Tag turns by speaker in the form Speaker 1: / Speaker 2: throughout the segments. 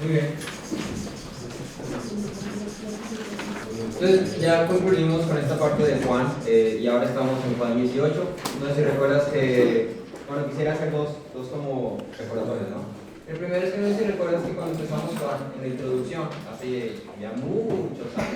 Speaker 1: Muy bien. Entonces ya concluimos con esta parte de Juan y ahora estamos en Juan 18. No sé si recuerdas que, bueno, quisiera hacer dos como recordatorios, ¿no? El primero es que no sé si recuerdas que cuando empezamos Juan, en la introducción, hace ya muchos años,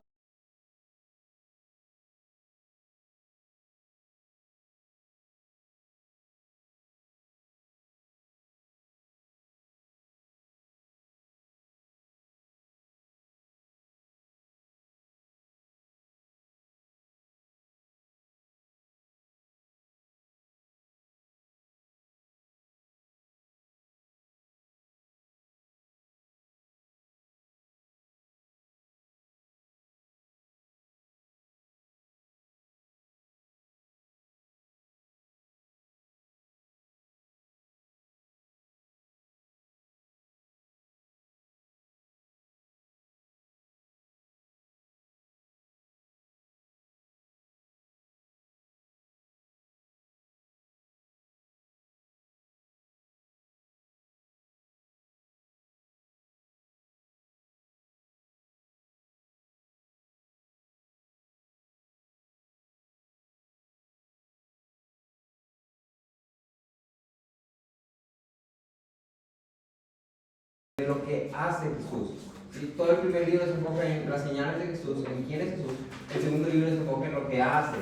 Speaker 1: de lo que hace Jesús. ¿Sí? Todo el primer libro se enfoca en las señales de Jesús, en quién es Jesús. El segundo libro se enfoca en lo que hace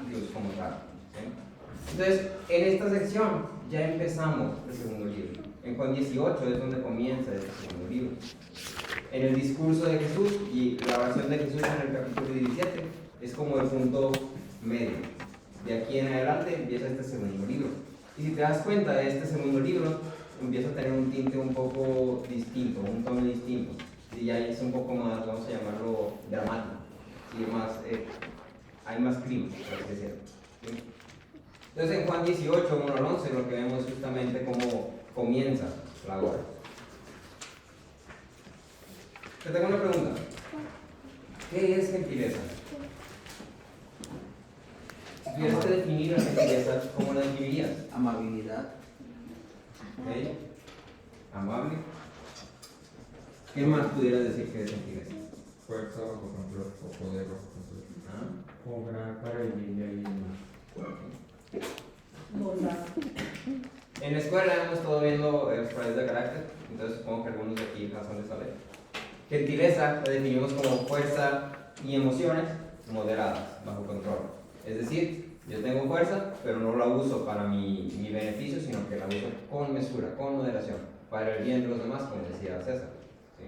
Speaker 1: Dios como tal. ¿Sí? Entonces, en esta sección ya empezamos el segundo libro. En Juan 18 es donde comienza este segundo libro. En el discurso de Jesús y la oración de Jesús en el capítulo 17 es como el punto medio. De aquí en adelante empieza este segundo libro. Y si te das cuenta de este segundo libro, empieza a tener un tinte un poco distinto, un tono distinto. Y ya es un poco más, vamos a llamarlo, dramático. ¿Sí? Hay más clima, por así decirlo. ¿Sí? Entonces en Juan 18, 1 al 11, lo que vemos es justamente cómo comienza la obra. Te tengo una pregunta. ¿Qué es gentileza? Si tuvieras que definir la gentileza, ¿cómo la definirías?
Speaker 2: Amabilidad.
Speaker 1: ¿Ok? Amable. ¿Qué más pudieras decir que es gentileza?
Speaker 3: Fuerza bajo control o poder bajo control.
Speaker 1: ¿Ah?
Speaker 4: Obrar para el bien de alguien más.
Speaker 5: Bondad.
Speaker 1: En la escuela hemos estado viendo los problemas de carácter, entonces supongo que algunos de aquí las han de saber. Gentileza la definimos como fuerza y emociones moderadas, bajo control. Es decir, yo tengo fuerza, pero no la uso para mi beneficio, sino que la uso con mesura, con moderación, para el bien de los demás, como decía César. ¿Sí?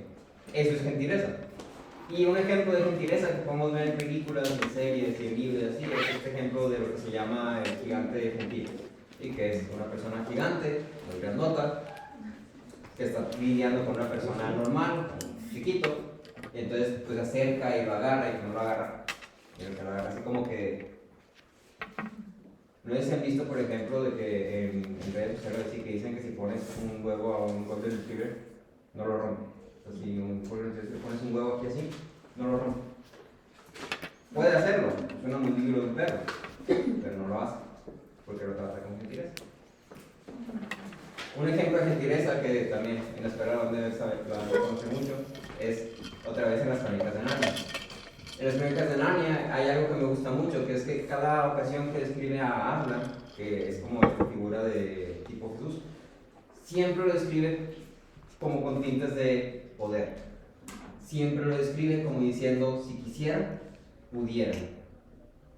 Speaker 1: Eso es gentileza. Y un ejemplo de gentileza que podemos ver en películas, en series y en libros y así, es este ejemplo de lo que se llama el gigante gentil. ¿Sí? Que es una persona gigante, muy grandota, que está lidiando con una persona normal, chiquito, y entonces pues se acerca y lo agarra y que no lo agarra. Y el que lo agarra así como que... ¿No sé si han visto, por ejemplo, de que en redes sociales así que dicen que si pones un huevo a un golden retriever, no lo rompe? O sea, si pones un huevo aquí así, no lo rompe. Puede hacerlo, suena muy digno de un perro, pero no lo hace, porque lo trata con gentileza. Un ejemplo de gentileza que también en la escuela donde lo conoce mucho es otra vez en las Crónicas de Narnia. En las Crónicas de Narnia hay algo que me gusta mucho, que es que cada ocasión que describe a Aslan, que es como esta figura de tipo Jesús, siempre lo describe como con tintes de poder. Siempre lo describe como diciendo, si quisiera, pudiera.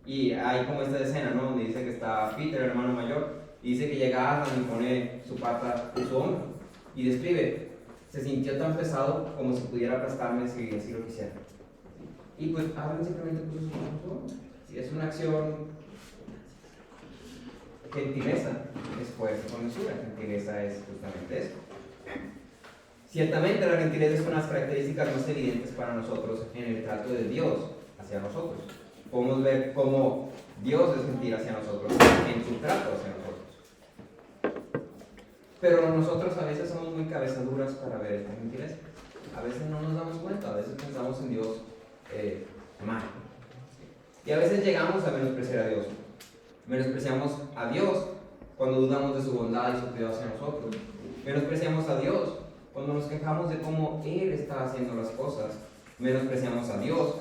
Speaker 1: Y hay como esta escena, ¿no? Donde dice que está Peter, el hermano mayor, y dice que llega Aslan y pone su pata en su hombro. Y describe, se sintió tan pesado como si pudiera aplastarme si así lo quisiera. Y pues Aslan simplemente puso su mano en su hombro. Si es una acción, gentileza es fuerza con mesura. Gentileza es justamente eso. Ciertamente la gentileza es una de las características más evidentes para nosotros en el trato de Dios hacia nosotros. Podemos ver cómo Dios es gentil hacia nosotros en su trato hacia nosotros. Pero nosotros a veces somos muy cabezaduras para ver esta gentileza. A veces no nos damos cuenta, a veces pensamos en Dios mal. Y a veces llegamos a menospreciar a Dios. Menospreciamos a Dios cuando dudamos de su bondad y su cuidado hacia nosotros. Menospreciamos a Dios Cuando nos quejamos de cómo Él está haciendo las cosas, menospreciamos a Dios.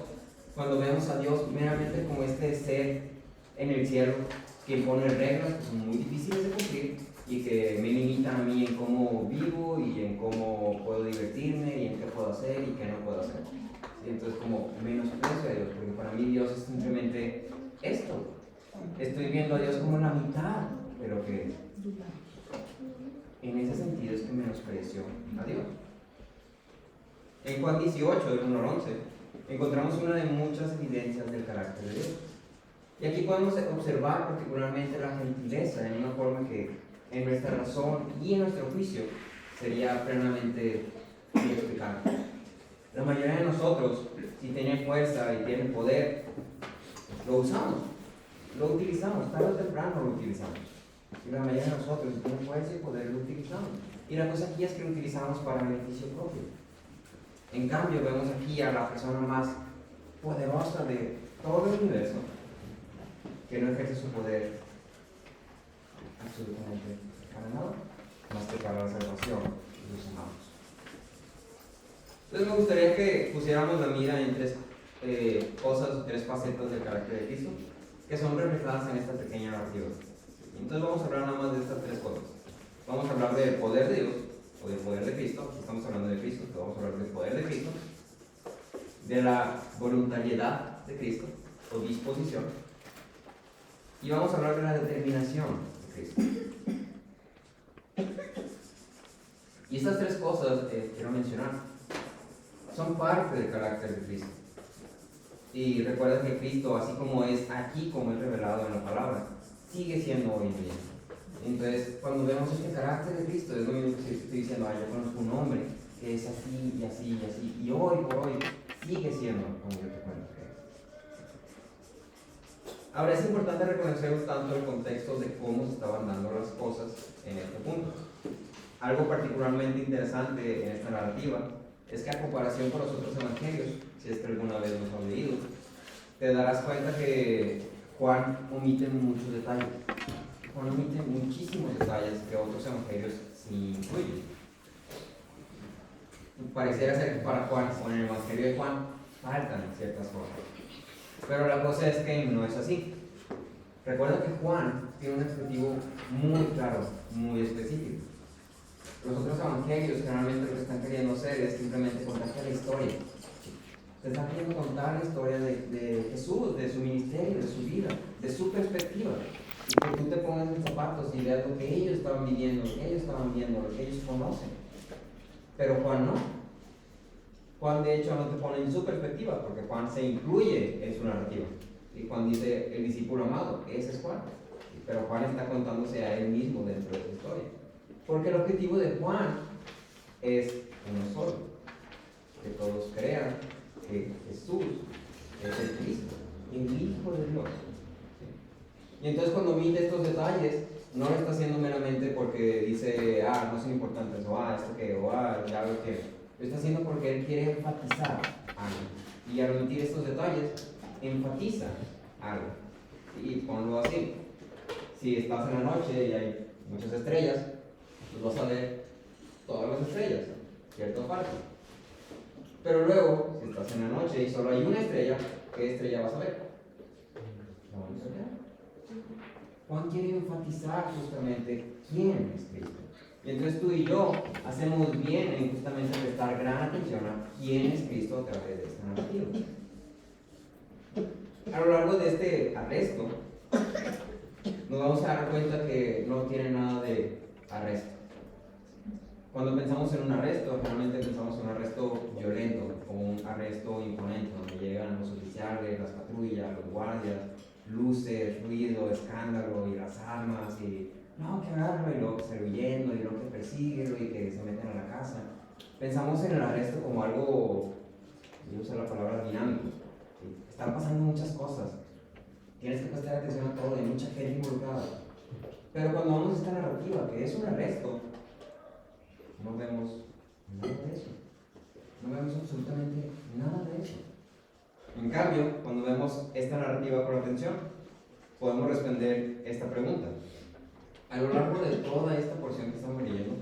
Speaker 1: Cuando vemos a Dios meramente como este ser en el cielo que impone reglas que son muy difíciles de cumplir y que me limitan a mí en cómo vivo y en cómo puedo divertirme y en qué puedo hacer y qué no puedo hacer. ¿Sí? Entonces como menosprecio a Dios, porque para mí Dios es simplemente esto. Estoy viendo a Dios como la mitad de lo que es. En ese sentido es que menosprecio a Dios. En Juan 18, del 1 al 11, encontramos una de muchas evidencias del carácter de Dios. Y aquí podemos observar particularmente la gentileza en una forma que en nuestra razón y en nuestro juicio sería plenamente inexplicable. La mayoría de nosotros, si tienen fuerza y tienen poder, lo usamos, lo utilizamos, tarde o temprano lo utilizamos. Y la mayoría de nosotros, si tienen fuerza y poder, lo utilizamos. Y la cosa aquí es que lo utilizamos para beneficio propio. En cambio, vemos aquí a la persona más poderosa de todo el universo que no ejerce su poder absolutamente para nada, más que para la salvación de los amados. Entonces me gustaría que pusiéramos la mira en tres cosas, tres facetas del carácter de Cristo, que son reflejadas en esta pequeña narrativa. Entonces vamos a hablar nada más de estas tres cosas. Vamos a hablar del poder de Dios, o del poder de Cristo. Estamos hablando de Cristo, pero vamos a hablar del poder de Cristo, de la voluntariedad de Cristo, o disposición, y vamos a hablar de la determinación de Cristo. Y estas tres cosas, quiero mencionar, son parte del carácter de Cristo. Y recuerda que Cristo, así como es aquí, como es revelado en la palabra, sigue siendo hoy en día. Entonces, cuando vemos este carácter de Cristo, es lo mismo que estoy diciendo, yo conozco un hombre que es así y así y así, y hoy por hoy sigue siendo como yo te cuento que es. Ahora, es importante reconocer un tanto el contexto de cómo se estaban dando las cosas en este punto. Algo particularmente interesante en esta narrativa es que a comparación con los otros evangelios, si es que alguna vez los han leído, te darás cuenta que Juan omite muchos detalles. Juan omite muchísimos detalles que otros evangelios sí incluyen. Pareciera ser que para Juan, o en el evangelio de Juan, faltan ciertas cosas. Pero la cosa es que no es así. Recuerda que Juan tiene un objetivo muy claro, muy específico. Los otros evangelios generalmente lo que están queriendo hacer es simplemente contarte la historia. Te están queriendo contar la historia de Jesús, de su ministerio, de su vida, de su perspectiva. Y que tú te pongas en zapatos y veas lo que ellos estaban viviendo, lo que ellos estaban viendo, lo que ellos conocen. Pero Juan no. Juan de hecho no te pone en su perspectiva, porque Juan se incluye en su narrativa. Y Juan dice, el discípulo amado, ese es Juan. Pero Juan está contándose a él mismo dentro de su historia. Porque el objetivo de Juan es uno solo, que todos crean que Jesús es el Cristo, el Hijo de Dios. ¿Sí? Y entonces cuando omite estos detalles, no lo está haciendo meramente porque dice, no son importantes, o esto que, o ya lo que. Lo está haciendo porque él quiere enfatizar algo. Y al omitir estos detalles, enfatiza algo. Y ponlo así. Si estás en la noche y hay muchas estrellas, pues vas a ver todas las estrellas, cierta parte. Pero luego, si estás en la noche y solo hay una estrella, ¿qué estrella vas a ver? La van a ver. Juan quiere enfatizar justamente quién es Cristo. Y entonces tú y yo hacemos bien en justamente prestar gran atención a quién es Cristo a través de esta narrativa. A lo largo de este arresto, nos vamos a dar cuenta que no tiene nada de arresto. Cuando pensamos en un arresto, generalmente pensamos en un arresto violento, como un arresto imponente, donde llegan los oficiales, las patrullas, los guardias, luces, ruido, escándalo y las armas y que agarra y luego que sale huyendo y luego que persíguelo y que se meten a la casa. Pensamos en el arresto como algo, yo uso la palabra dinámico. ¿Sí? Están pasando muchas cosas, tienes que prestar atención a todo, hay mucha gente involucrada. Pero cuando vamos a esta narrativa, que es un arresto, no vemos nada de eso. No vemos absolutamente nada de eso. En cambio, cuando vemos esta narrativa con atención, podemos responder esta pregunta. A lo largo de toda esta porción que estamos leyendo,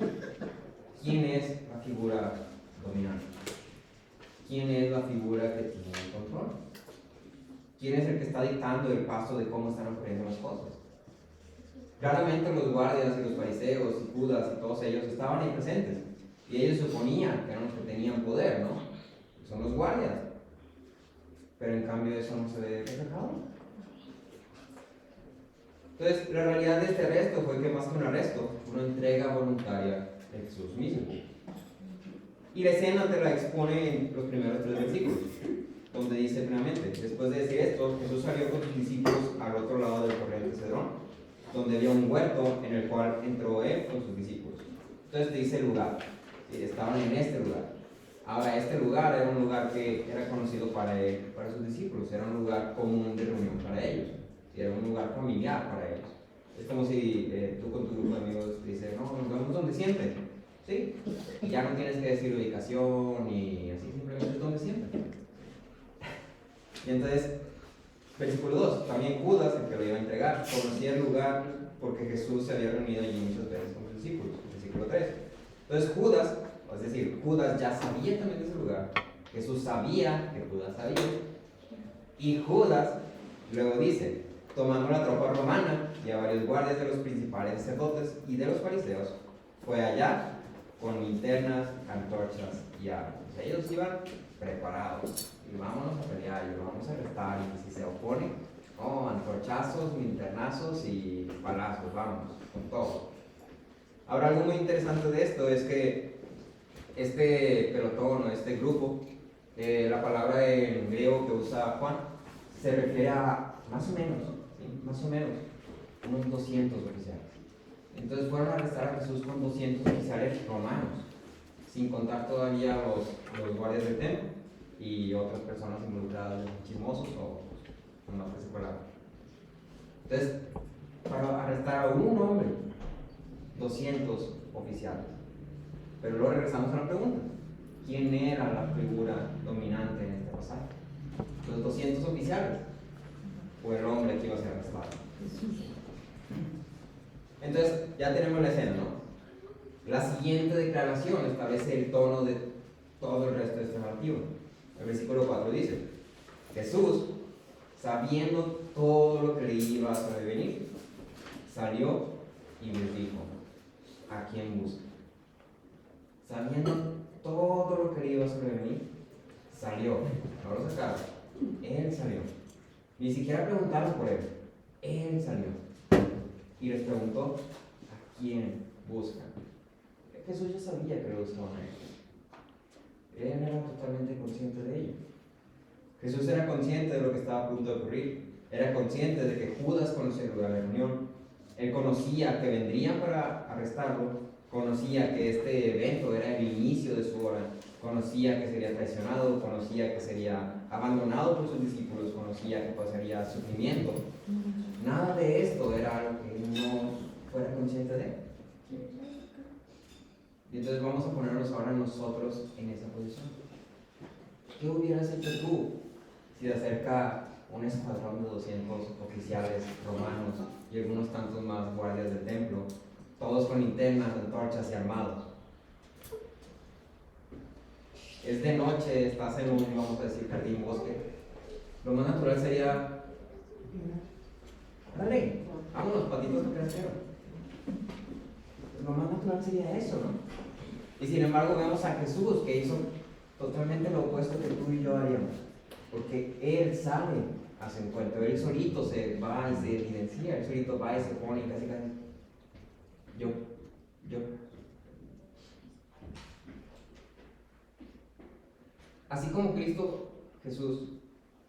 Speaker 1: ¿quién es la figura dominante? ¿Quién es la figura que tiene el control? ¿Quién es el que está dictando el paso de cómo están ocurriendo las cosas? Claramente los guardias y los fariseos y Judas y todos ellos estaban ahí presentes. Y ellos suponían que eran los que tenían poder, ¿no? Son los guardias. Pero en cambio eso no se ve reflejado. Entonces, la realidad de este arresto fue que más que un arresto, una entrega voluntaria de Jesús mismo. Y la escena te la expone en los primeros 3 versículos, donde dice plenamente, después de decir esto, Jesús salió con sus discípulos al otro lado del torrente Cedrón, donde había un huerto en el cual entró él con sus discípulos. Entonces te dice el lugar, estaban en este lugar. Ahora, este lugar era un lugar que era conocido para él, para sus discípulos, era un lugar común de reunión para ellos, era un lugar familiar para ellos. Es como si tú con tu grupo de amigos te dices, no, nos vemos donde siempre, ¿sí? Y ya no tienes que decir ubicación y así, simplemente es donde siempre. Y entonces, versículo 2, también Judas, el que lo iba a entregar, conocía el lugar porque Jesús se había reunido allí muchas veces con sus discípulos. Versículo 3. Entonces Judas, es decir, Judas ya sabía también de ese lugar, Jesús sabía que Judas sabía, y Judas luego dice, tomando la tropa romana y a varios guardias de los principales sacerdotes y de los fariseos, fue allá con linternas, antorchas y armas. Ellos iban preparados, y vámonos a pelear, y lo vamos a arrestar, y si se opone, antorchazos, linternazos y balazos, vamos, con todo. Ahora, algo muy interesante de esto es que este pelotón o este grupo, la palabra en griego que usa Juan, se refiere a más o menos, unos 200 oficiales. Entonces fueron a arrestar a Jesús con 200 oficiales romanos, sin contar todavía los guardias del templo y otras personas involucradas, chismosos o con más que se palabra. Entonces, para arrestar a un hombre, 200 oficiales. Pero luego regresamos a la pregunta: ¿quién era la figura dominante en este pasaje? ¿Los 200 oficiales o el hombre que iba a ser arrestado? Entonces, ya tenemos la escena, ¿no? La siguiente declaración establece el tono de todo el resto de este narrativo. El versículo 4 dice: Jesús, sabiendo todo lo que le iba a sobrevenir, salió y les dijo: ¿a quién busca? Sabiendo todo lo que le iba a sobrevenir, salió. No lo sacaron, él salió. Ni siquiera preguntaron por él salió. Y les preguntó: ¿a quién buscan? Jesús ya sabía que lo buscaban a él. Él era totalmente consciente de ello. Jesús era consciente de lo que estaba a punto de ocurrir. Era consciente de que Judas conocía el lugar de reunión. Él conocía que vendrían para arrestarlo. Conocía que este evento era el inicio de su hora. Conocía que sería traicionado. Conocía que sería abandonado por sus discípulos. Conocía que pasaría sufrimiento. Nada de esto era algo que él no fuera consciente de. Y entonces vamos a ponernos ahora nosotros en esa posición. ¿Qué hubieras hecho tú si te acerca un escuadrón de 200 oficiales romanos y algunos tantos más guardias del templo, todos con linternas, antorchas y armados? Es de noche, estás en un, vamos a decir, jardín, bosque. Lo más natural sería: dale, vámonos, patitos de casero. Lo más natural sería eso, ¿no? Y sin embargo vemos a Jesús, que hizo totalmente lo opuesto que tú y yo haríamos, porque Él sale a su encuentro, Él solito se va y se evidencia, Él solito va y se pone y casi yo. Así como Cristo Jesús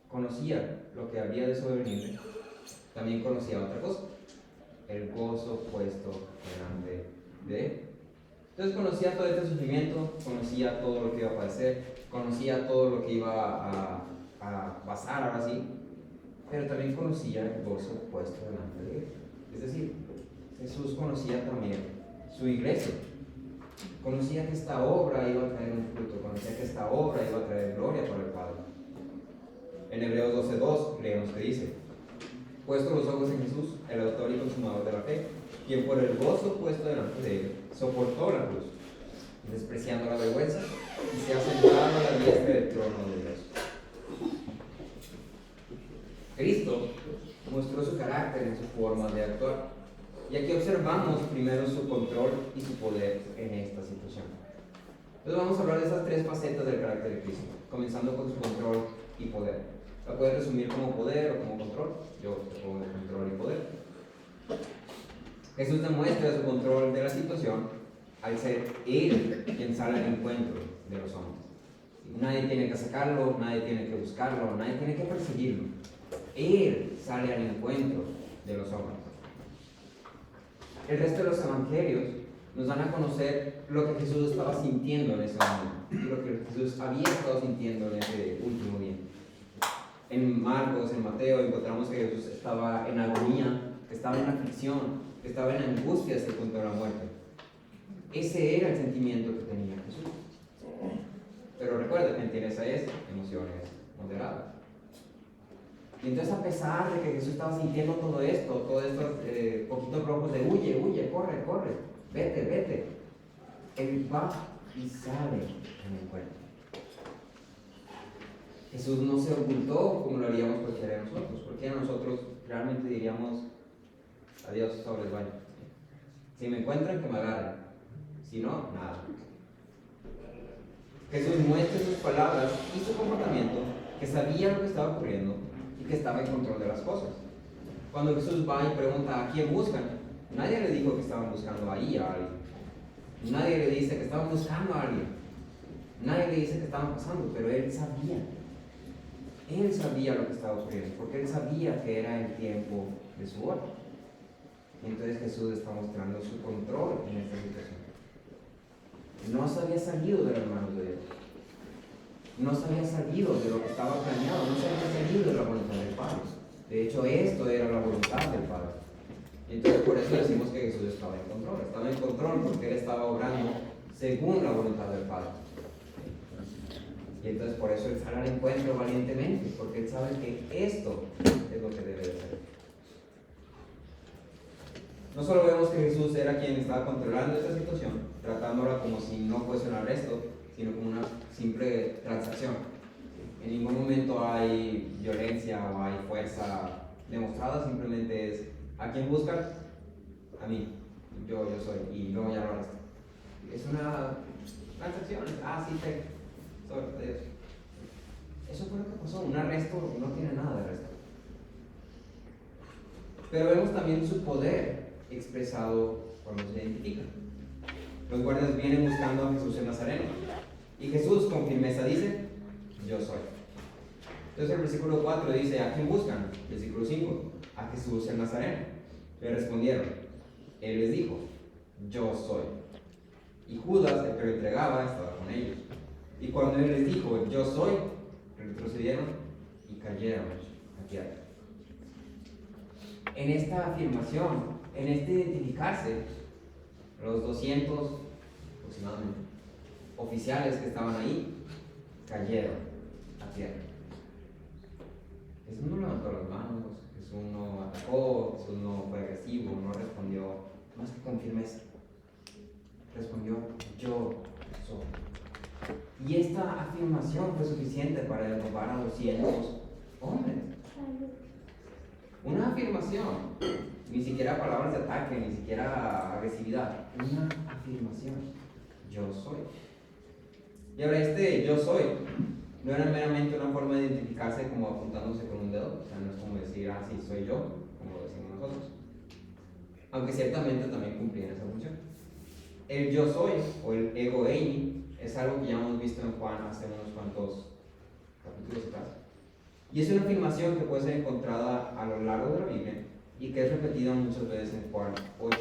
Speaker 1: conocía lo que había de sobrevenir, también conocía otra cosa: el gozo puesto delante de Él. Entonces conocía todo este sufrimiento, conocía todo lo que iba a padecer, conocía todo lo que iba a pasar ahora sí, pero también conocía el gozo puesto delante de Él. Es decir, Jesús conocía también su iglesia, conocía que esta obra iba a traer un fruto, conocía que esta obra iba a traer gloria para el Padre. En Hebreos 12:2 leemos que dice: puesto los ojos en Jesús, el autor y consumador de la fe, quien por el gozo puesto delante de él soportó la cruz, despreciando la vergüenza, y se ha sentado a la diestra del trono de Dios. Cristo mostró su carácter en su forma de actuar. Y aquí observamos primero su control y su poder en esta situación. Entonces vamos a hablar de esas tres facetas del carácter de Cristo, comenzando con su control y poder. La puedes resumir como poder o como control. Yo te pongo control y poder. Jesús demuestra su control de la situación al ser Él quien sale al encuentro de los hombres. Nadie tiene que sacarlo, nadie tiene que buscarlo, nadie tiene que perseguirlo. Él sale al encuentro de los hombres. El resto de los evangelios nos dan a conocer lo que Jesús estaba sintiendo en ese momento y lo que Jesús había estado sintiendo en ese último día. En Marcos, en Mateo, encontramos que Jesús estaba en agonía, que estaba en aflicción, que estaba en angustia hasta el punto de la muerte. Ese era el sentimiento que tenía Jesús. Pero recuerda que gentileza es emociones moderadas. Y entonces, a pesar de que Jesús estaba sintiendo todo esto, todos estos poquitos rojos de huye, huye, corre, corre, vete, vete, Él va y sale en el encuentro. Jesús no se ocultó como lo haríamos cualquiera de nosotros. Cualquiera de nosotros realmente diríamos, adiós, sobres, baño. Si me encuentran, que me agarren. Si no, nada. Jesús muestra en sus palabras y su comportamiento que sabía lo que estaba ocurriendo y que estaba en control de las cosas. Cuando Jesús va y pregunta a quién buscan, nadie le dijo que estaban buscando ahí a alguien. Nadie le dice que estaban buscando a alguien. Nadie le dice que estaban pasando, pero Él sabía. Él sabía lo que estaba ocurriendo, porque Él sabía que era el tiempo de su hora. Y entonces Jesús está mostrando su control en esta situación. No se había salido de las manos de Dios. No se había salido de lo que estaba planeado. No se había salido de la voluntad del Padre. De hecho, esto era la voluntad del Padre. Y entonces por eso decimos que Jesús estaba en control. Estaba en control porque Él estaba obrando según la voluntad del Padre. Y entonces por eso Él sale al encuentro valientemente, porque Él sabe que esto es lo que debe de ser. No solo vemos que Jesús era quien estaba controlando esta situación, tratándola como si no fuese un arresto, sino como una simple transacción. En ningún momento hay violencia o hay fuerza demostrada, simplemente es ¿a quién buscan? A mí, yo soy, y luego ya lo arresto. Es una transacción, sí, sobre Dios. Eso fue lo que pasó, un arresto no tiene nada de arresto. Pero vemos también su poder expresado cuando se identifica. Los guardias vienen buscando a Jesús el Nazareno y Jesús con firmeza dice, yo soy. Entonces el versículo 4 dice, ¿a quién buscan? Versículo 5, a Jesús el Nazareno. Le respondieron, Él les dijo, yo soy. Y Judas, el que lo entregaba, estaba con ellos. Y cuando Él les dijo, yo soy, retrocedieron y cayeron a tierra. En esta afirmación, en este identificarse, los 200 aproximadamente oficiales que estaban ahí cayeron a tierra. Jesús no levantó las manos, Jesús no atacó, Jesús no fue agresivo, no respondió más que con firmeza. Respondió, yo soy. Y esta afirmación fue suficiente para derrobar a 200 hombres. Una afirmación, ni siquiera palabras de ataque, ni siquiera agresividad, una afirmación, yo soy. Y ahora yo soy, no era meramente una forma de identificarse como apuntándose con un dedo, o sea, no es como decir, sí, soy yo, como lo decimos nosotros, aunque ciertamente también cumplía esa función. El yo soy, o el ego eimi, es algo que ya hemos visto en Juan hace unos cuantos capítulos atrás. Y es una afirmación que puede ser encontrada a lo largo de la Biblia y que es repetida muchas veces en Juan 8,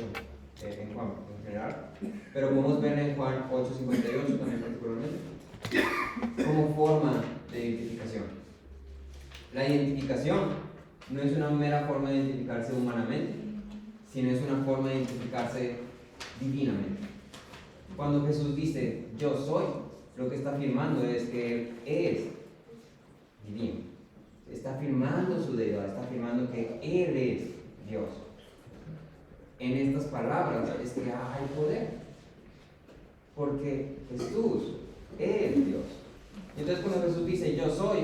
Speaker 1: en Juan en general, pero podemos ver en Juan 8:58 también particularmente, como forma de identificación. La identificación no es una mera forma de identificarse humanamente, sino es una forma de identificarse divinamente. Cuando Jesús dice, yo soy, lo que está afirmando es que Él es divino. Está afirmando su deidad, está afirmando que Él es Dios. En estas palabras es que hay poder. porque Jesús es Dios. Entonces cuando Jesús dice yo soy,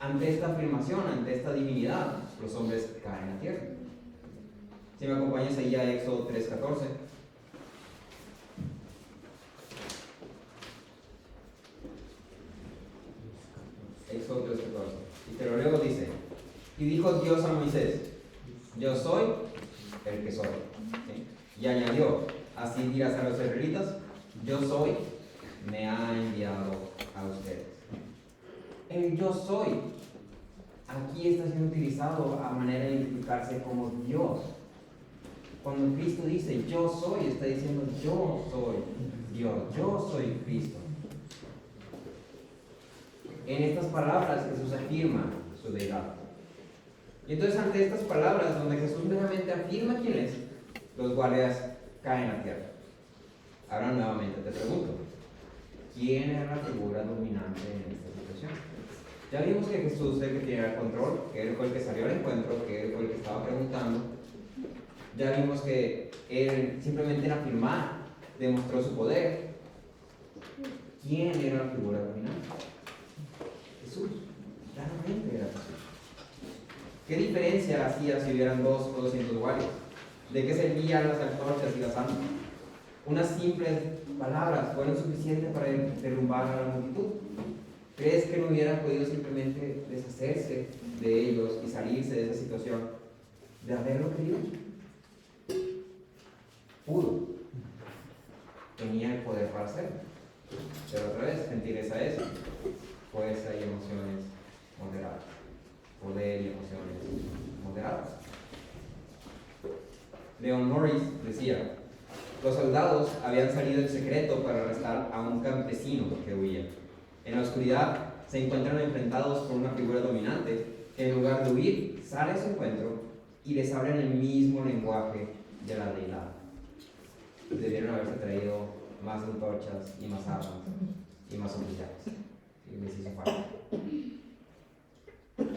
Speaker 1: ante esta afirmación, ante esta divinidad, los hombres caen a tierra. Si me acompañas ahí a Éxodo 3:14. Éxodo 3:14. Y te lo leo, dice: y dijo Dios a Moisés, yo soy el que soy. ¿Sí? Y añadió, así dirás a los israelitas, yo soy, me ha enviado a ustedes. El yo soy, aquí está siendo utilizado a manera de identificarse como Dios. Cuando Cristo dice yo soy, está diciendo yo soy Dios, yo soy Cristo. En estas palabras Jesús afirma su deidad. Y entonces ante estas palabras, donde Jesús meramente afirma quién es, los guardias caen a tierra. Ahora nuevamente te pregunto, ¿quién era la figura dominante en esta situación? Ya vimos que Jesús es el que tiene el control, que él fue el que salió al encuentro, que él fue el que estaba preguntando. Ya vimos que él simplemente en afirmar demostró su poder. ¿Quién era la figura dominante? Jesús. Claramente era Jesús. ¿Qué diferencia hacía si hubieran 2 o 200 guardias? ¿De qué servían las antorchas y las armas? Unas simples palabras fueron suficientes para derrumbar a la multitud. ¿Crees que no hubiera podido simplemente deshacerse de ellos y salirse de esa situación de haberlo querido? Pudo. Tenía el poder para hacerlo. Pero otra vez, gentileza es fuerza y emociones moderadas. Poder y emociones moderadas. Leon Morris decía, los soldados habían salido en secreto para arrestar a un campesino que huía. En la oscuridad se encuentran enfrentados con una figura dominante que en lugar de huir, sale a su encuentro y les habla en el mismo lenguaje de la deidad. Debieron haberse traído más antorchas y más armas y más oficiales. Y les hizo falta.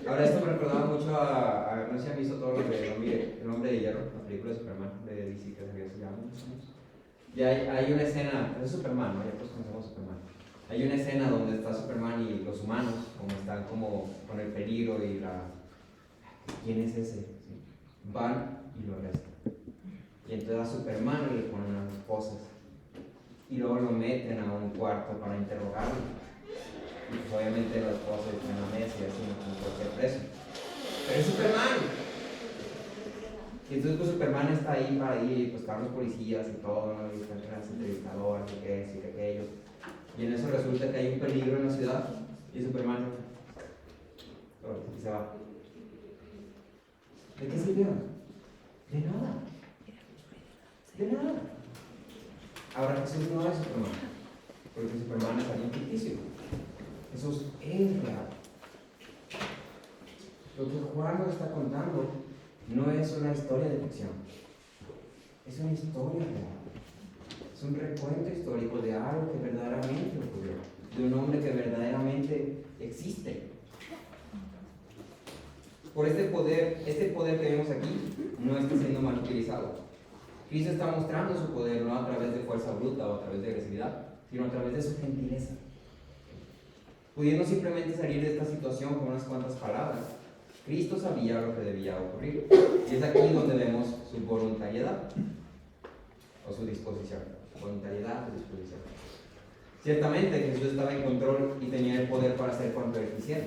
Speaker 1: Ahora esto me recordaba mucho no sé si han visto todo lo de El Hombre de Hierro, la película de Superman de DC que se llama. Ya hay una escena, es Superman, ¿no? Ya todos conocemos a Superman. Hay una escena donde está Superman y los humanos, como están como con el peligro y la... ¿Quién es ese? ¿Sí? Van y lo arrestan. Y entonces a Superman le ponen unas esposas. Y luego lo meten a un cuarto para interrogarlo. Y pues obviamente las esposas están en la mesa y así como cualquier preso. Pero es Superman. Y entonces pues Superman está ahí para ir, pues están los policías y todo, ¿no? Y están las entrevistadoras y que es y que aquello. Y en eso resulta que hay un peligro en la ciudad y Superman y se va. ¿De qué sirvió? De nada. De nada. Ahora Jesús no es Superman, porque Superman es alguien ficticio. Jesús es real. Lo que Juan nos está contando no es una historia de ficción, es una historia real. Es un recuento histórico de algo que verdaderamente ocurrió, de un hombre que verdaderamente existe. Por este poder que vemos aquí no está siendo mal utilizado. Cristo está mostrando su poder no a través de fuerza bruta o a través de agresividad, sino a través de su gentileza. Pudiendo simplemente salir de esta situación con unas cuantas palabras, Cristo sabía lo que debía ocurrir. Y es aquí donde vemos su voluntariedad o su disposición. Voluntariedad o disposición. Ciertamente Jesús estaba en control y tenía el poder para hacer cuanto él quisiera.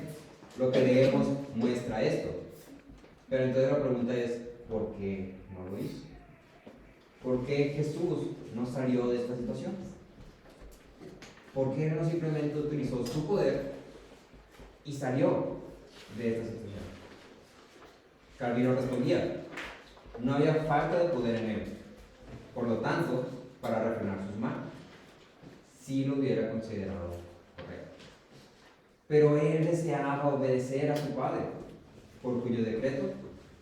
Speaker 1: Lo que leemos muestra esto. Pero entonces la pregunta es, ¿por qué no lo hizo? ¿Por qué Jesús no salió de esta situación? ¿Por qué no simplemente utilizó su poder y salió de esta situación? Calvino respondía, no había falta de poder en él. Por lo tanto, para refrenar sus manos, si lo hubiera considerado correcto. Pero él deseaba obedecer a su padre, por cuyo decreto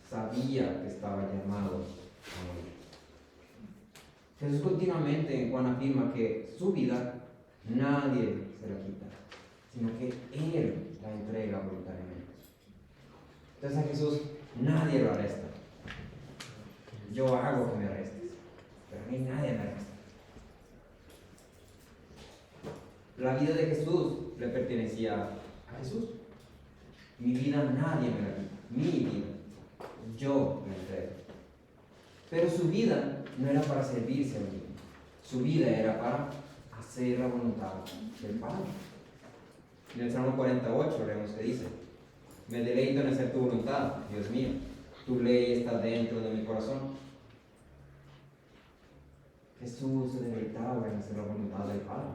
Speaker 1: sabía que estaba llamado a morir. Jesús continuamente en Juan afirma que su vida nadie se la quita, sino que él la entrega voluntariamente. Entonces a Jesús nadie lo arresta. Yo hago que me arrestes, pero a mí nadie me arresta. La vida de Jesús le pertenecía a Jesús. Mi vida nadie me la quita. Mi vida. Yo me entrego. Pero su vida no era para servirse a mí. Su vida era para hacer la voluntad del Padre. En el Salmo 48 leemos que dice: me deleito en hacer tu voluntad, Dios mío. Tu ley está dentro de mi corazón. Jesús se deleitaba en hacer la voluntad del Padre,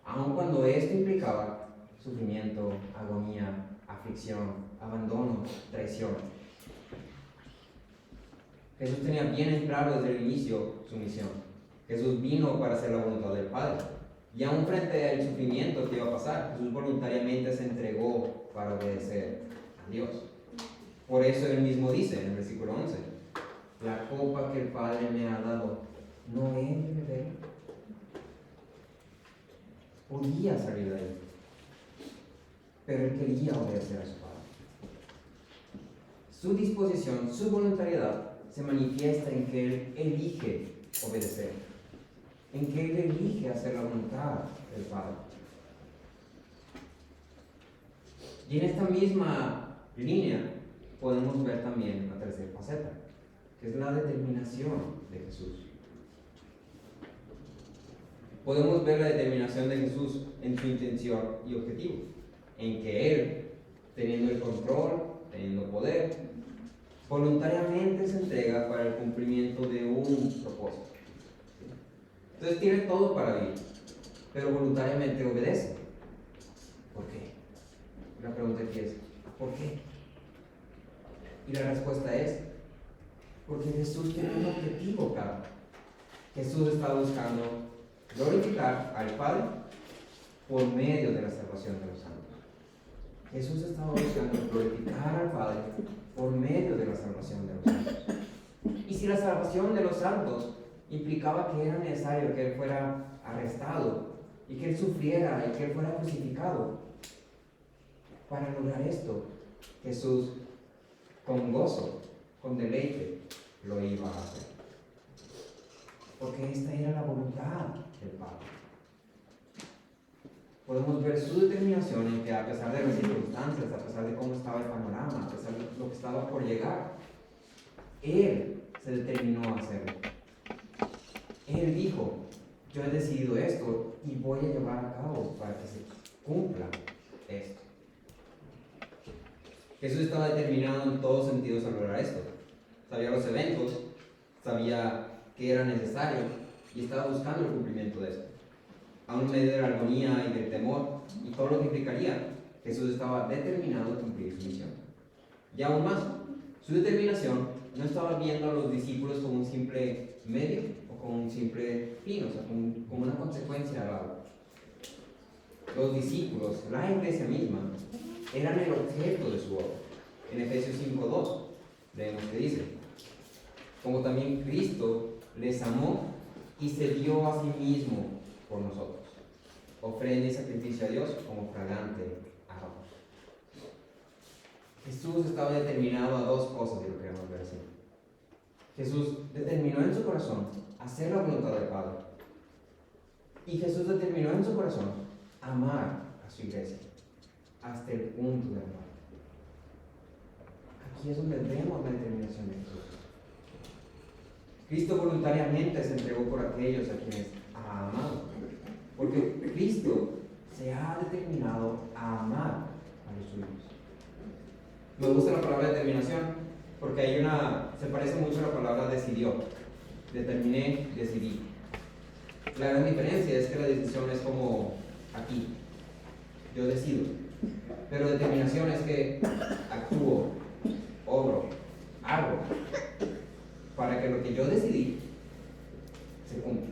Speaker 1: aun cuando esto implicaba sufrimiento, agonía, aflicción, abandono, traición. Jesús tenía bien en claro desde el inicio su misión. Jesús vino para hacer la voluntad del Padre. Y aún frente al sufrimiento que iba a pasar, Jesús voluntariamente se entregó para obedecer a Dios. Por eso él mismo dice en el versículo 11: la copa que el Padre me ha dado, ¿no he de beber? Podía salir de él, pero él quería obedecer a su Padre. Su disposición, su voluntariedad se manifiesta en que él elige obedecer, en que él elige hacer la voluntad del Padre. Y en esta misma línea podemos ver también la tercera faceta, que es la determinación de Jesús. Podemos ver la determinación de Jesús en su intención y objetivo, en que él, teniendo el control, teniendo poder, voluntariamente se entrega para el cumplimiento de un propósito. Entonces tiene todo para vivir, pero voluntariamente obedece. ¿Por qué? La pregunta aquí es: ¿por qué? Y la respuesta es: porque Jesús tiene un objetivo claro. Jesús está buscando glorificar al Padre por medio de la salvación de los santos. Jesús estaba buscando glorificar al Padre por medio de la salvación de los santos. Y si la salvación de los santos implicaba que era necesario que Él fuera arrestado y que Él sufriera y que Él fuera crucificado, para lograr esto, Jesús con gozo, con deleite, lo iba a hacer. Porque esta era la voluntad del Padre. Podemos ver su determinación en que, a pesar de las circunstancias, a pesar de cómo estaba el panorama, a pesar de lo que estaba por llegar, Él se determinó a hacerlo. Él dijo: yo he decidido esto y voy a llevar a cabo para que se cumpla esto. Jesús estaba determinado en todos sentidos a lograr esto. Sabía los eventos, sabía que era necesario y estaba buscando el cumplimiento de esto. Aún en medio de la agonía y del temor y todo lo que implicaría, Jesús estaba determinado a cumplir su misión. Y aún más, su determinación no estaba viendo a los discípulos como un simple medio o como un simple fin, o sea, como una consecuencia a la obra. Los discípulos, la iglesia misma, eran el objeto de su obra. En Efesios 5:2 leemos que dice: como también Cristo les amó y se dio a sí mismo por nosotros, ofrenda y sacrificio a Dios como fragante aroma. Jesús estaba determinado a dos cosas, y lo queremos ver así. Jesús determinó en su corazón hacer la voluntad del Padre, y Jesús determinó en su corazón amar a su iglesia hasta el punto de amar. Aquí es donde vemos la determinación de Jesús. Cristo voluntariamente se entregó por aquellos a quienes ha amado, porque Cristo se ha determinado a amar a los suyos. Me gusta la palabra determinación porque se parece mucho a la palabra decidió. Determiné, decidí. La gran diferencia es que la decisión es como aquí, yo decido, pero determinación es que actúo, obro, hago para que lo que yo decidí se cumpla.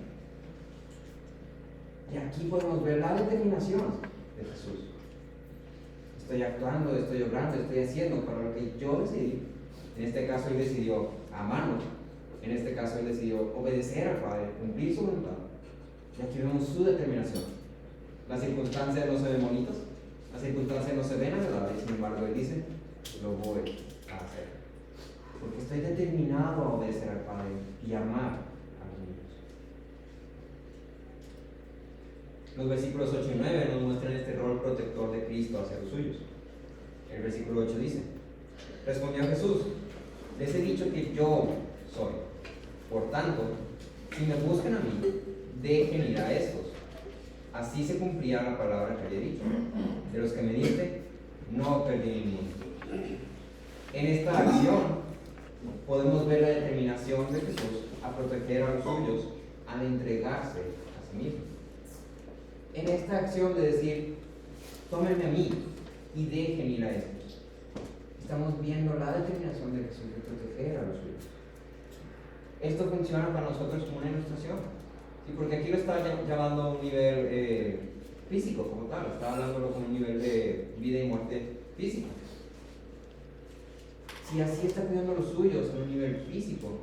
Speaker 1: Y aquí podemos ver la determinación de Jesús. Estoy actuando, estoy obrando, estoy haciendo para lo que yo decidí. En este caso Él decidió amarnos. En este caso Él decidió obedecer al Padre, cumplir su voluntad. Y aquí vemos su determinación. Las circunstancias no se ven bonitas, las circunstancias no se ven agradables, sin embargo Él dice: lo voy a hacer. Porque estoy determinado a obedecer al Padre y amar a los niños. Los versículos 8 y 9 nos muestran este rol protector de Cristo hacia los suyos. El versículo 8 dice: respondió Jesús: les he dicho que yo soy. Por tanto, si me buscan a mí, dejen ir a estos. Así se cumplía la palabra que había dicho: de los que me diste, no perdí ninguno. En esta acción podemos ver la determinación de Jesús a proteger a los suyos al entregarse a sí mismo. En esta acción de decir: tómenme a mí y dejen ir a estos, estamos viendo la determinación de Jesús de proteger a los suyos. Esto funciona para nosotros como una ilustración, ¿sí? Porque aquí lo está llamando a un nivel físico como tal, está hablándolo como un nivel de vida y muerte física. Si así está cuidando a los suyos en un nivel físico,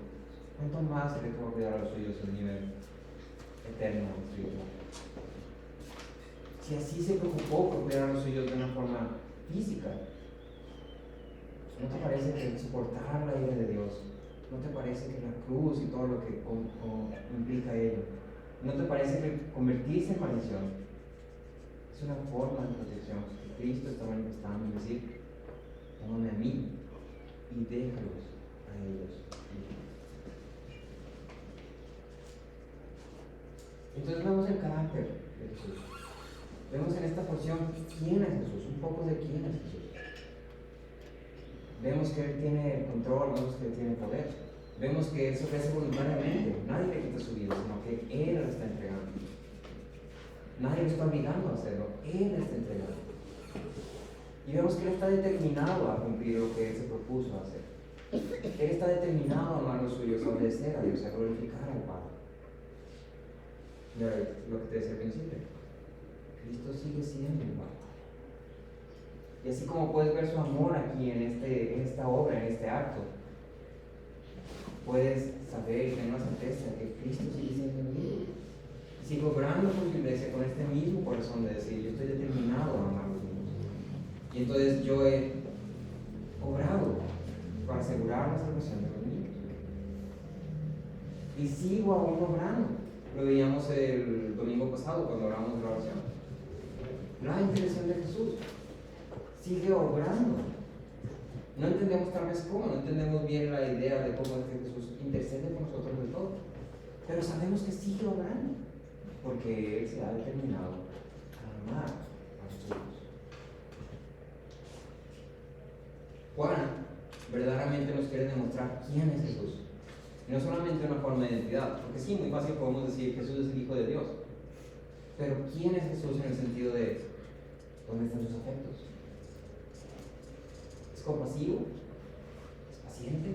Speaker 1: ¿cuánto más se le puede cuidar a los suyos en un nivel eterno, espiritual? Si así se preocupó por cuidar a los suyos de una forma física, ¿no te parece que soportar la ira de Dios, no te parece que la cruz y todo lo que implica ello, no te parece que convertirse en maldición es una forma de protección que Cristo está manifestando en decir: tómame a mí y déjalos a ellos? Entonces vemos el carácter de Jesús. Vemos en esta porción quién es Jesús, un poco de quién es Jesús. Vemos que Él tiene control, vemos que Él tiene poder. Vemos que Él se ofrece voluntariamente, nadie le quita su vida, sino que Él la está entregando. Nadie lo está obligando a hacerlo, Él la está entregando. Y vemos que Él está determinado a cumplir lo que Él se propuso hacer. Él está determinado a amar a los suyos, a obedecer a Dios, a glorificar al Padre. Mira lo que te decía al principio: Cristo sigue siendo igual. Y así como puedes ver su amor aquí en esta obra, en este acto, puedes saber y tener una certeza que Cristo sigue siendo el mismo. Sigue obrando con tu iglesia con este mismo corazón de decir: yo estoy determinado a amar a los niños. Y entonces yo he obrado para asegurar la salvación de los niños. Y sigo aún obrando. Lo veíamos el domingo pasado cuando hablamos de la oración. La intercesión de Jesús sigue obrando. No entendemos tal vez cómo, no entendemos bien la idea de cómo es que Jesús intercede por nosotros de todo, pero sabemos que sigue obrando, porque Él se ha determinado a amar a sus hijos. Juan verdaderamente nos quiere demostrar quién es Jesús, y no solamente una forma de identidad, porque sí, muy fácil podemos decir Jesús es el Hijo de Dios, pero quién es Jesús en el sentido de ¿dónde están sus afectos? ¿Es compasivo? ¿Es paciente?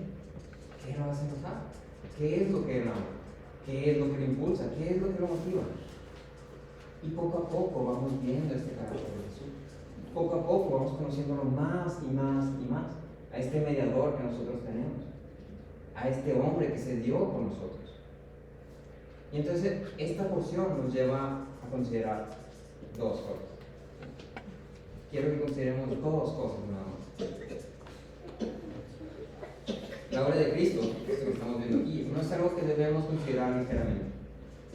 Speaker 1: ¿Qué lo hace enojar? ¿Qué es lo que él ama? ¿Qué es lo que lo impulsa? ¿Qué es lo que lo motiva? Y poco a poco vamos viendo este carácter de Jesús. Poco a poco vamos conociéndolo más y más y más. A este mediador que nosotros tenemos. A este hombre que se dio por nosotros. Y entonces esta porción nos lleva a considerar dos cosas. Quiero que consideremos dos cosas nada más. La obra de Cristo, esto que estamos viendo aquí, no es algo que debemos considerar ligeramente.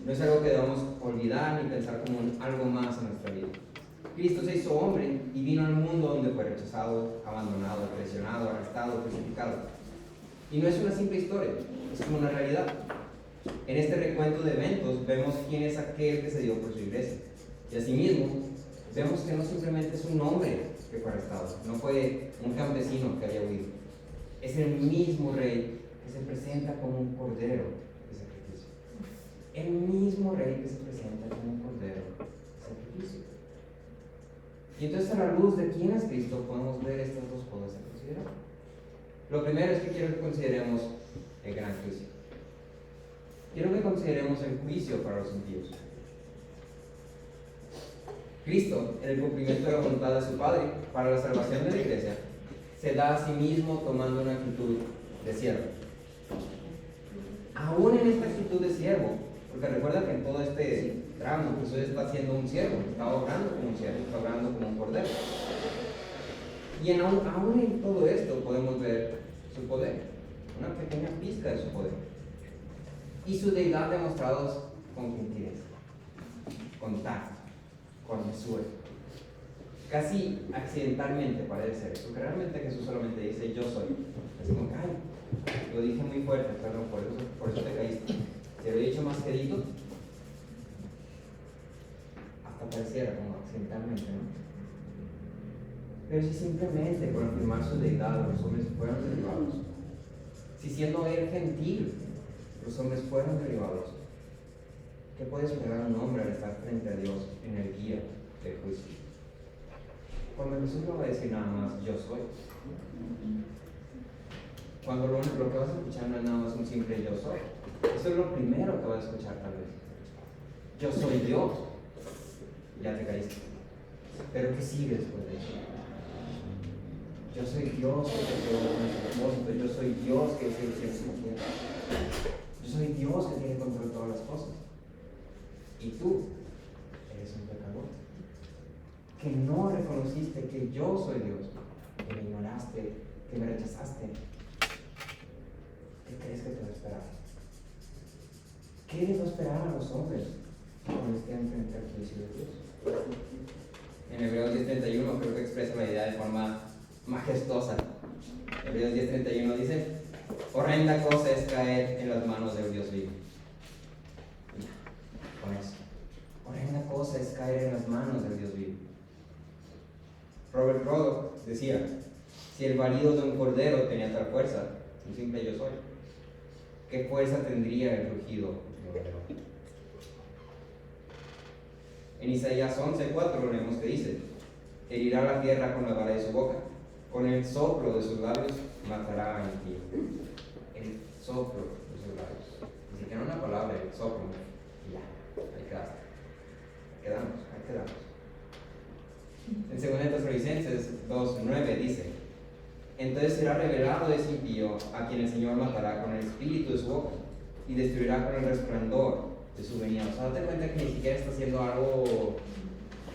Speaker 1: No es algo que debamos olvidar ni pensar como algo más en nuestra vida. Cristo se hizo hombre y vino al mundo donde fue rechazado, abandonado, traicionado, arrestado, crucificado. Y no es una simple historia, es como una realidad. En este recuento de eventos vemos quién es aquel que se dio por su iglesia. Y asimismo, vemos que no simplemente es un hombre que fue arrestado, no fue un campesino que había huido. Es el mismo rey que se presenta como un cordero de sacrificio. El mismo rey que se presenta como un cordero de sacrificio. Y entonces, a la luz de quién es Cristo, podemos ver estas dos cosas a considerar. Lo primero es que quiero que consideremos el gran juicio. Quiero que consideremos el juicio para los impíos. Cristo, en el cumplimiento de la voluntad de su Padre para la salvación de la iglesia, se da a sí mismo tomando una actitud de siervo. Aún en esta actitud de siervo, porque recuerda que en todo este tramo Jesús está siendo un siervo, está obrando como un siervo, está obrando como un cordero. Y aún en todo esto podemos ver su poder, una pequeña pizca de su poder. Y su deidad demostrados con gentileza, con tacto, con Jesús. Casi accidentalmente parece ser, porque realmente Jesús solamente dice yo soy. Así como que, ay, lo dije muy fuerte, perdón, por eso te caíste. Si lo he dicho más quedito, hasta pareciera como accidentalmente, ¿no? Pero si simplemente por afirmar su deidad los hombres fueron derribados, si siendo él gentil los hombres fueron derribados, ¿qué puede esperar un hombre al estar frente a Dios en el día del juicio? Cuando Jesús no va a decir nada más, yo soy. Cuando lo que vas a escuchar no es nada más un simple yo soy. Eso es lo primero que vas a escuchar tal vez. Yo soy Dios. Ya te caíste. Pero ¿qué sigue después de eso? Yo soy Dios que te creó con ese propósito. Yo soy Dios que decide siempre como quiera. Yo soy Dios que tiene control de todas las cosas. Y tú eres un pecador. Que no reconociste que yo soy Dios. Que me ignoraste, que me rechazaste. ¿Qué crees que te va a esperar? ¿Qué les va a esperar a los hombres cuando estén frente al juicio de Dios? En Hebreos 10:31 creo que expresa la idea de forma majestuosa. Hebreos 10:31 dice: horrenda cosa es caer en las manos del Dios vivo. Ya, con eso. Horrenda cosa es caer en las manos del Dios vivo. Robert Roddock decía: si el balido de un cordero tenía tal fuerza, un simple yo soy, ¿qué fuerza tendría el rugido de un león? En Isaías 11:4 leemos que dice: herirá la tierra con la vara de su boca, con el soplo de sus labios matará a impío. El soplo de sus labios. Ni siquiera una palabra, el soplo. Y ya, ahí quedamos. En 2 Tesalonicenses 2:9 dice: entonces será revelado ese impío, a quien el Señor matará con el espíritu de su boca y destruirá con el resplandor de su venida. O sea, date cuenta que ni siquiera está haciendo algo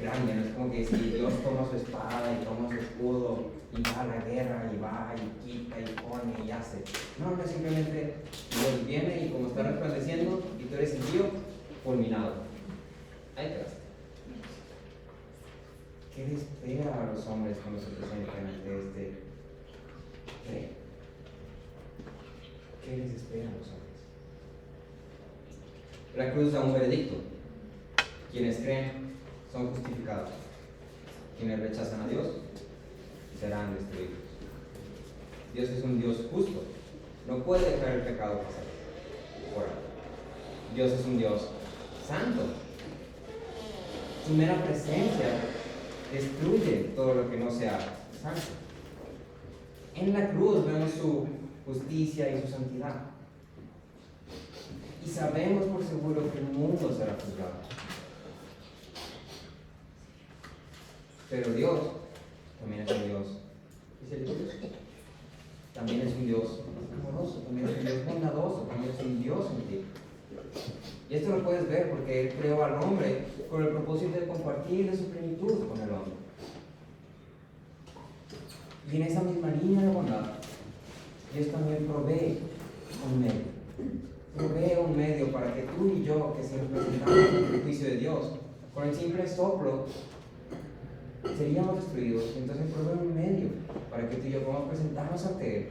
Speaker 1: grande, no es como que si Dios toma su espada y toma su escudo y va a la guerra y va y quita y pone y hace. No, es simplemente Dios viene y como está resplandeciendo y tú eres impío, fulminado. Ahí quedaste. ¿Qué les espera a los hombres cuando se presentan ante este rey? ¿Qué les espera a los hombres? La cruz da un veredicto. Quienes creen son justificados. Quienes rechazan a Dios serán destruidos. Dios es un Dios justo. No puede dejar el pecado pasar por alto. Dios es un Dios santo. Su mera presencia destruye todo lo que no sea santo. En la cruz vemos su justicia y su santidad. Y sabemos por seguro que el mundo será juzgado. Pero Dios también es un Dios misericordioso. También es un Dios amoroso, también es un Dios bondadoso, también es un Dios gentil. Y esto lo puedes ver porque Él creó al hombre con el propósito de compartir de su plenitud con el hombre. Y en esa misma línea de bondad, Dios también provee un medio. Provee un medio para que tú y yo, que si nos presentamos ante el juicio de Dios, con el simple soplo, seríamos destruidos. Y entonces provee un medio para que tú y yo podamos presentarnos ante Él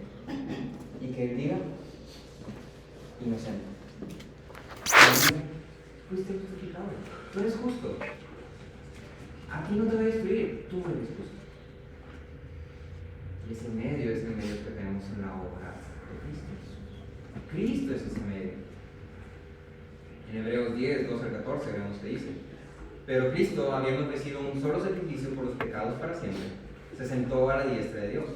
Speaker 1: y que Él diga: inocente. Fuiste justificado. Tú eres justo. A ti no te va a destruir. Tú eres justo. Y ese medio es el medio que tenemos en la obra de Cristo Jesús. Cristo es ese medio. En Hebreos 10, 12 al 14 vemos que dice: pero Cristo, habiendo ofrecido un solo sacrificio por los pecados para siempre, se sentó a la diestra de Dios,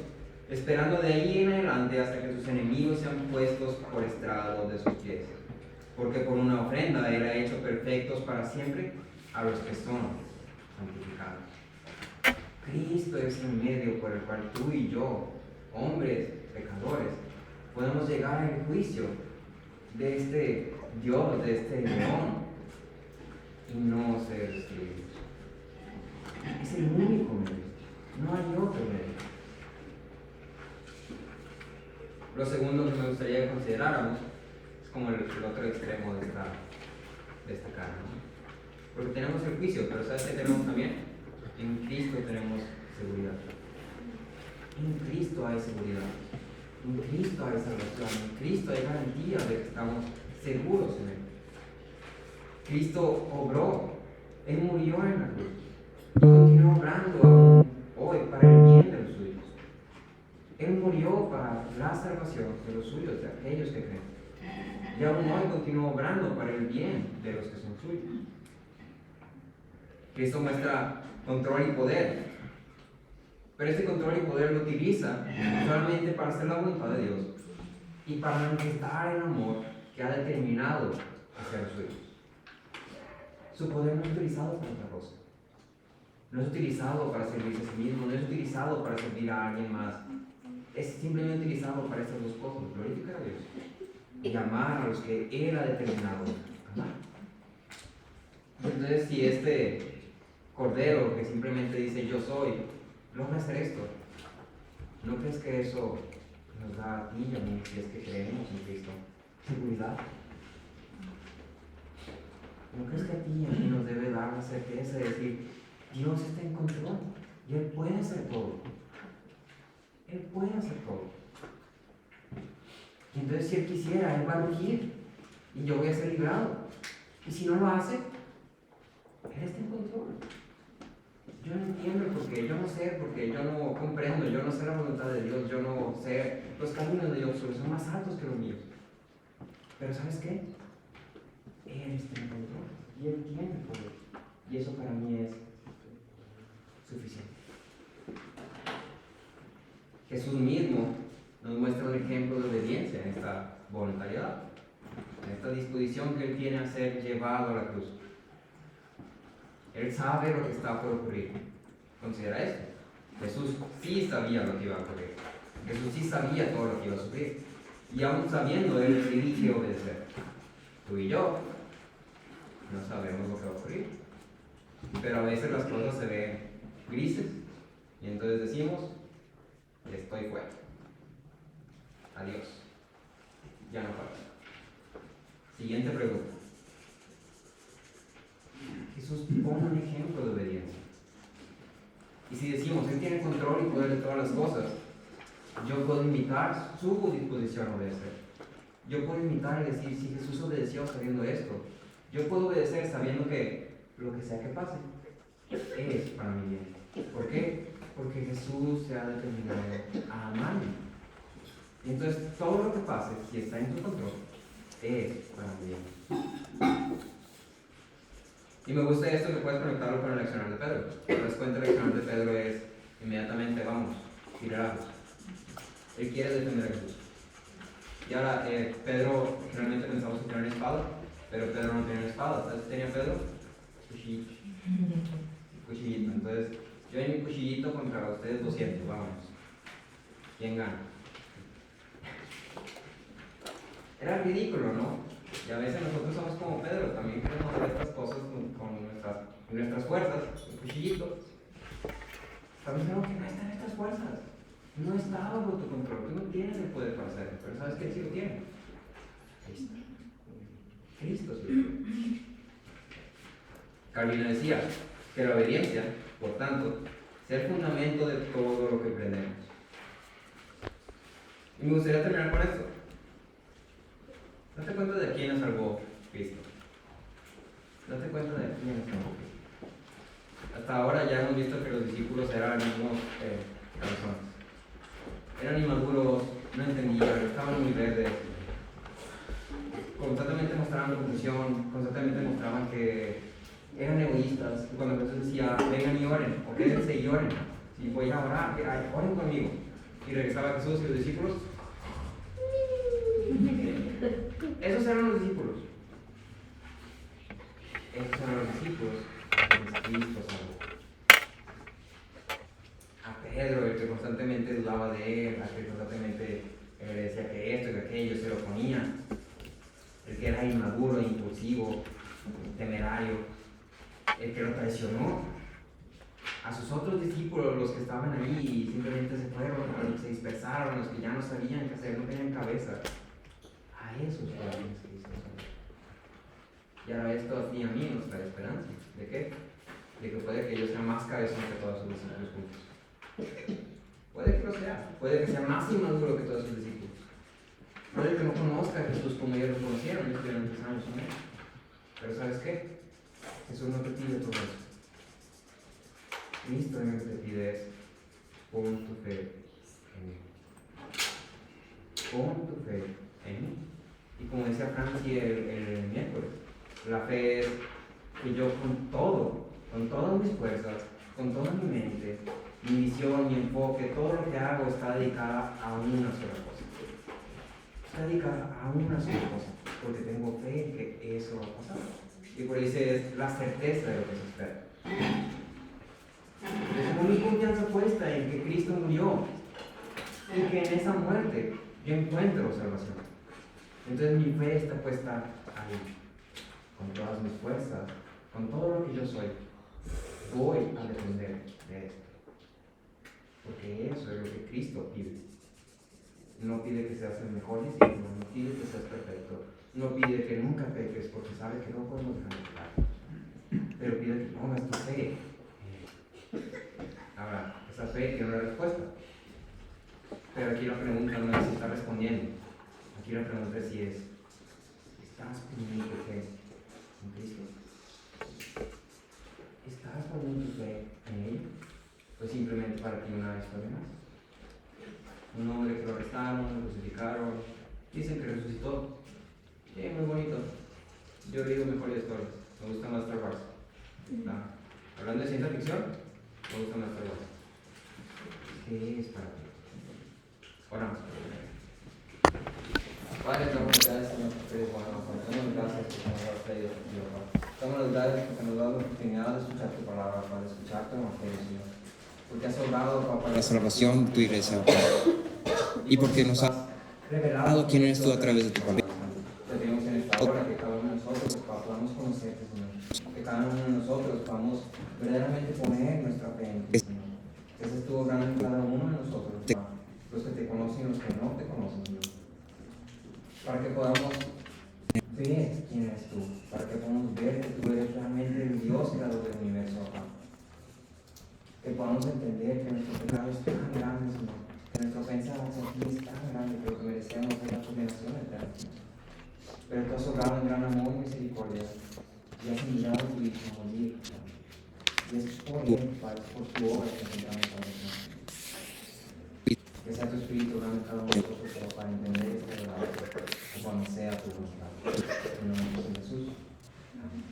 Speaker 1: esperando de ahí en adelante hasta que sus enemigos sean puestos por estrado de sus pies. Porque por una ofrenda Él ha hecho perfectos para siempre a los que son santificados. Cristo es el medio por el cual tú y yo, hombres pecadores, podemos llegar al juicio de este Dios, de este león, y no ser destruidos. Es el único medio, no hay otro medio. Lo segundo que me gustaría que consideráramos es como el otro extremo de esta cara, ¿no? Porque tenemos el juicio, pero ¿sabes qué tenemos también? En Cristo tenemos seguridad. En Cristo hay seguridad. En Cristo hay salvación. En Cristo hay garantía de que estamos seguros en Él. Cristo obró. Él murió en la cruz. Y continúa obrando aún hoy para el bien de los suyos. Él murió para la salvación de los suyos, de aquellos que creen. Y aún hoy continúa obrando para el bien de los que son suyos. Cristo muestra control y poder. Pero este control y poder lo utiliza solamente para hacer la voluntad de Dios y para manifestar el amor que ha determinado hacia los suyos. Su poder no es utilizado para otra cosa. No es utilizado para servirse a sí mismo, no es utilizado para servir a alguien más. Es simplemente utilizado para estas dos cosas: glorificar a Dios y amar a los que Él ha determinado amar. Entonces, si este Cordero que simplemente dice yo soy, logra hacer esto, ¿no crees que eso nos da a ti y a mí, si es que creemos en Cristo, seguridad? ¿No crees que a ti y a mí nos debe dar la certeza de decir, Dios está en control y Él puede hacer todo? Él puede hacer todo. Y entonces si Él quisiera, Él va a rugir y yo voy a ser librado. Y si no lo hace, Él está en control. Yo no entiendo porque yo no sé, porque yo no comprendo, yo no sé la voluntad de Dios, yo no sé los caminos de Dios, porque son más altos que los míos. Pero ¿sabes qué? Él está en control y Él tiene poder. Y eso para mí es suficiente. Jesús mismo nos muestra un ejemplo de obediencia en esta voluntariedad, en esta disposición que Él tiene a ser llevado a la cruz. Él sabe lo que está por ocurrir. Considera esto. Jesús sí sabía lo que iba a ocurrir. Jesús sí sabía todo lo que iba a sufrir. Y aún sabiendo, Él elige obedecer. Tú y yo no sabemos lo que va a ocurrir. Pero a veces las cosas se ven grises. Y entonces decimos, estoy fuera. Adiós. Ya no puedo. Siguiente pregunta. Jesús pone un ejemplo de obediencia. Y si decimos, Él tiene control y poder de todas las cosas, yo puedo imitar su disposición a obedecer. Yo puedo imitar y decir, si Jesús obedeció sabiendo esto, yo puedo obedecer sabiendo que lo que sea que pase es para mi bien. ¿Por qué? Porque Jesús se ha determinado a amarme. Y entonces todo lo que pase, si está en su control, es para mi bien. Y me gusta esto que puedes conectarlo con el accionar de Pedro. Te das cuenta, el accionar de Pedro es inmediatamente, vamos, tirarlos. Él quiere defender a Jesús. Y ahora, Pedro, generalmente pensamos que tiene una espada, pero Pedro no tiene una espada. ¿Sabes qué tenía Pedro? Cuchillito. Cuchillito. Entonces, yo en mi cuchillito contra ustedes 200, vámonos. ¿Quién gana? Era ridículo, ¿no? Y a veces nosotros somos como Pedro, también queremos hacer estas cosas con nuestras fuerzas, el cuchillito. Estamos diciendo que no están estas fuerzas. No está bajo tu control, tú no tienes el poder para hacerlo, pero ¿sabes quién sí lo tiene? Cristo. Cristo sí lo tiene. Calvino decía que la obediencia, por tanto, sea el fundamento de todo lo que aprendemos. Y me gustaría terminar con esto. Date cuenta de quién nos salvó Cristo. Date cuenta de quién nos salvó Cristo. Hasta ahora ya hemos visto que los discípulos eran unos personas. Eran inmaduros, no entendían, estaban muy verdes. Constantemente mostraban confusión, constantemente mostraban que eran egoístas. Y cuando Jesús decía, vengan y oren, o quédense y oren. Si voy a orar, oren conmigo. Y regresaba Jesús y los discípulos. Esos eran los discípulos. Esos eran los discípulos que Cristo salvó. A Pedro, el que constantemente dudaba de él, a que constantemente le decía que esto y que aquello, se lo ponía. El que era inmaduro, impulsivo, temerario, el que lo traicionó. A sus otros discípulos, los que estaban ahí y simplemente se fueron, los que se dispersaron, los que ya no sabían qué hacer, no tenían cabeza. A esos fueron los que hizo. Y ahora esto a ti y a mí nos trae esperanza. ¿De qué? De que puede que yo sea más cabezón que todos sus discípulos juntos. Puede que lo sea. Puede que sea más inmaduro que todos sus discípulos. Puede que no conozca a Jesús como ellos lo conocieron y estuvieron 3 años con él. Pero ¿sabes qué? Jesús no te pide todo eso. Cristo lo que te pide es pon tu fe en mí. Pon tu fe en mí. Y como decía Franci el miércoles, la fe es que yo con todas mis fuerzas, con toda mi mente, mi visión, mi enfoque, todo lo que hago está dedicada a una sola cosa. Está dedicada a una sola cosa, porque tengo fe en que eso va a pasar. Y por eso es la certeza de lo que se espera. Yo tengo mi confianza puesta en que Cristo murió y que en esa muerte yo encuentro salvación. Entonces mi fe está puesta ahí, con todas mis fuerzas, con todo lo que yo soy. Voy a depender de esto, porque eso es lo que Cristo pide. No pide que seas el mejor discípulo, no pide que seas perfecto, no pide que nunca peques porque sabe que no podemos dejar de pecar, pero pide que pongas tu fe. Ahora, esa fe tiene una respuesta, pero aquí la pregunta no es si está respondiendo, aquí la pregunta es si es: ¿estás poniendo tu fe en Cristo? ¿Estás poniendo tu fe en Él? Pues simplemente para ti una historia más. Un hombre que lo arrestaron, lo crucificaron, dicen que resucitó. Sí, muy bonito. Yo he leído mejores historias, me gusta más Star Wars. Hablando de ciencia ficción, me gusta más Star Wars. ¿Qué es para ti? Oramos. Padre, damos gracias, Señor, porque eres bueno. Damos gracias porque nos has traído aquí, Padre. Damos gracias porque nos das la oportunidad de escuchar tu palabra, para escuchar tu evangelio, Señor. Porque has obrado, Papá, para la salvación de tu iglesia, Padre. Y porque nos has revelado quién eres tú a través de tu palabra. Te pedimos en esta hora que cada uno de nosotros podamos conocerte, Señor. Que cada uno de nosotros podamos verdaderamente poner nuestra fe en ti, Señor. Que seas tú obrando en cada uno de nosotros, Padre. Los que te conocen y los que no te conocen, Señor. Para que podamos ver quién eres tú. Para que podamos ver que tú eres realmente el Dios creador del universo, Papá. Que podamos entender que nuestro pecado es tan grande, Señor. Que nuestra ofensa hacia ti es tan grande que lo que merecemos es la condenación eterna, Señor. Pero tú has obrado en gran amor y misericordia y has enviado a tu Hijo a morir, Señor. Y es por él, Padre, por tu obra que encontramos salvación. Que sea tu Espíritu obrando en cada uno de nosotros, Señor, para entender esta verdad, o cuando sea tu voluntad. En el nombre de Jesús. Amén.